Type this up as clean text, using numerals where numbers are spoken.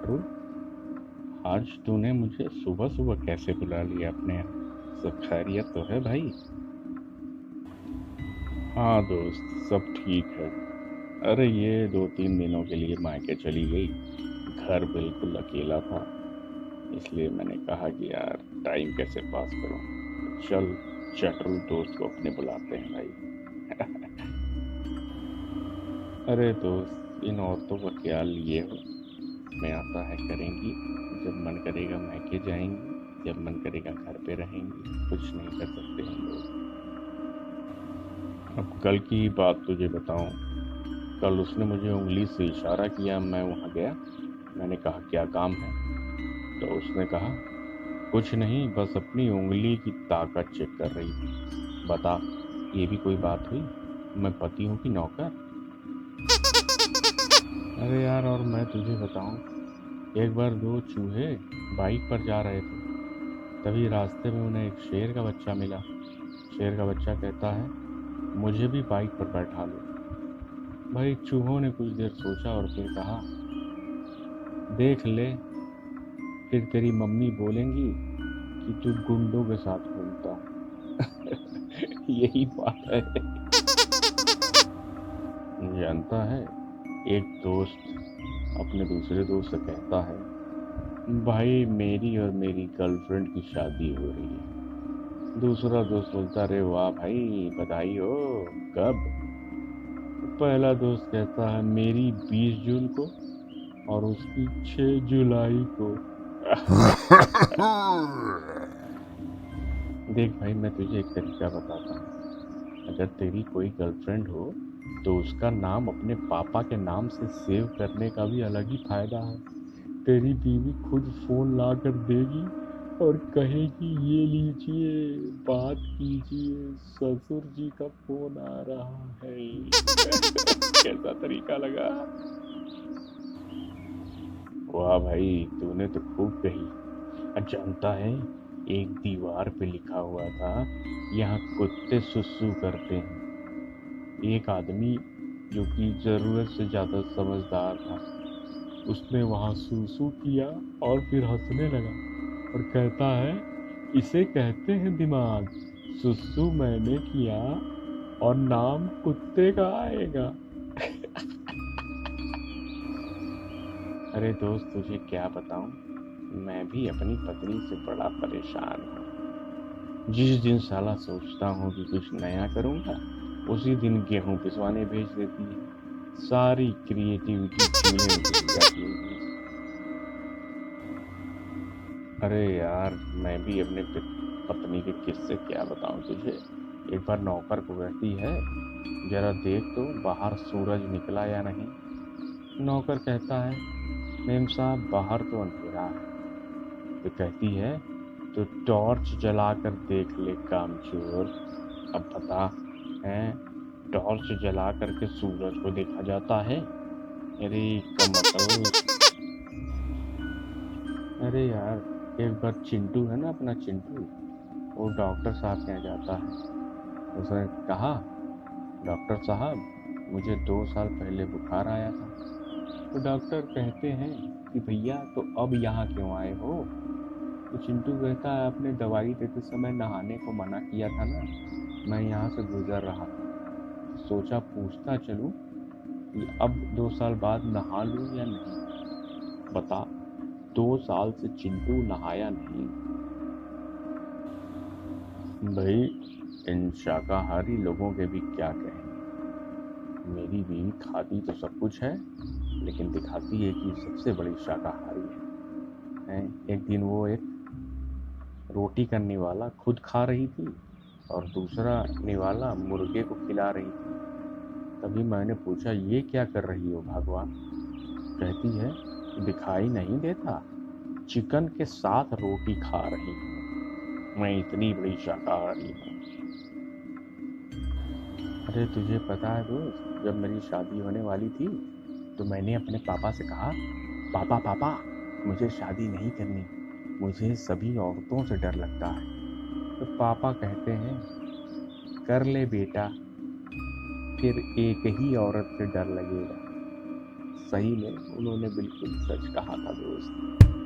चटरू, आज तूने मुझे सुबह सुबह कैसे बुला लिया अपने यहाँ? सब खैरियत तो है भाई? हाँ दोस्त, सब ठीक है। अरे ये 2-3 दिनों के लिए मायके चली गई। घर बिल्कुल अकेला था, इसलिए मैंने कहा कि यार टाइम कैसे पास करूं। चल, चटरू दोस्त को अपने बुलाते हैं भाई। अरे दोस्त, इन औरतों का क्या लिए हो? में आता है करेंगी, जब मन करेगा मायके जाएंगी, जब मन करेगा घर पे रहेंगी। कुछ नहीं कर सकते हम लोग। अब कल की बात तुझे बताऊं। कल उसने मुझे उंगली से इशारा किया, मैं वहां गया। मैंने कहा क्या काम है? तो उसने कहा कुछ नहीं, बस अपनी उंगली की ताकत चेक कर रही थी। बता, ये भी कोई बात हुई? मैं पति हूँ कि नौकर? अरे यार, और मैं तुझे बताऊं, एक बार दो चूहे बाइक पर जा रहे थे। तभी रास्ते में उन्हें एक शेर का बच्चा मिला। शेर का बच्चा कहता है, मुझे भी बाइक पर बैठा लो। भाई चूहों ने कुछ देर सोचा और फिर कहा, देख ले, फिर तेरी मम्मी बोलेंगी कि तू गुंडों के साथ घूमता है। यही बात है। जानता है, एक दोस्त अपने दूसरे दोस्त से कहता है, भाई मेरी और मेरी गर्लफ्रेंड की शादी हो रही है। दूसरा दोस्त बोलता, अरे वाह भाई, बधाई हो। कब? पहला दोस्त कहता है, मेरी 20 जून को और उसकी 6 जुलाई को। देख भाई, मैं तुझे एक तरीका बताता हूँ। अगर तेरी कोई गर्लफ्रेंड हो तो उसका नाम अपने पापा के नाम से सेव करने का भी अलग ही फायदा है। तेरी बीवी खुद फोन ला कर देगी और कहेगी, ये लीजिए, बात कीजिए, ससुर जी का फोन आ रहा है। कैसा तरीका लगा? वाह भाई, तूने तो खूब कही। जानता है, एक दीवार पे लिखा हुआ था, यहाँ कुत्ते सुसु करते हैं। एक आदमी जो कि जरूरत से ज्यादा समझदार था, उसने वहां सूसू किया और फिर हंसने लगा और कहता है, इसे कहते हैं दिमाग। सुसु मैंने किया और नाम कुत्ते का आएगा। अरे दोस्त, तुझे क्या बताऊं, मैं भी अपनी पत्नी से बड़ा परेशान हूँ। जिस दिन साला सोचता हूँ कि कुछ नया करूँगा, उसी दिन गेहूं पिसवाने भेज देती है। सारी क्रिएटिविटी चूल्हे में चली जाती है मेरी। अरे यार, मैं भी अपने पत्नी के किस्से क्या बताऊं तुझे। एक बार नौकर को कहती है, जरा देख तो बाहर सूरज निकला या नहीं। नौकर कहता है, मेम साहब बाहर तो अंधेरा है। तो कहती है, तो टॉर्च जलाकर देख ले कामचोर। अब बता, है, टॉर्च जला करके सूरज को देखा जाता है? अरे कमकल। अरे यार, एक बार चिंटू है ना, अपना चिंटू, वो डॉक्टर साहब के यहाँ जाता है। उसने कहा, डॉक्टर साहब, मुझे 2 साल पहले बुखार आया था। तो डॉक्टर कहते हैं कि भैया, तो अब यहाँ क्यों आए हो? तो चिंटू कहता है, आपने दवाई देते समय नहाने को मना किया था ना, मैं यहाँ से गुजर रहा था, सोचा पूछता चलूं कि अब 2 साल बाद नहा लूं या नहीं। बता, 2 साल से चिंटू नहाया नहीं। भाई, इन शाकाहारी लोगों के भी क्या कहें। मेरी बीवी खाती तो सब कुछ है, लेकिन दिखाती है कि सबसे बड़ी शाकाहारी है। एक दिन वो एक रोटी का निवाला खुद खा रही थी और दूसरा निवाला मुर्गे को खिला रही थी। तभी मैंने पूछा, ये क्या कर रही हो भगवान? कहती है, दिखाई नहीं देता, चिकन के साथ रोटी खा रही हूँ, मैं इतनी बड़ी शाकाहारी हूँ। अरे तुझे पता है दोस्त, जब मेरी शादी होने वाली थी तो मैंने अपने पापा से कहा, पापा पापा, मुझे शादी नहीं करनी, मुझे सभी औरतों से डर लगता है। तो पापा कहते हैं, कर ले बेटा, फिर एक ही औरत से डर लगेगा। सही में उन्होंने बिल्कुल सच कहा था दोस्त।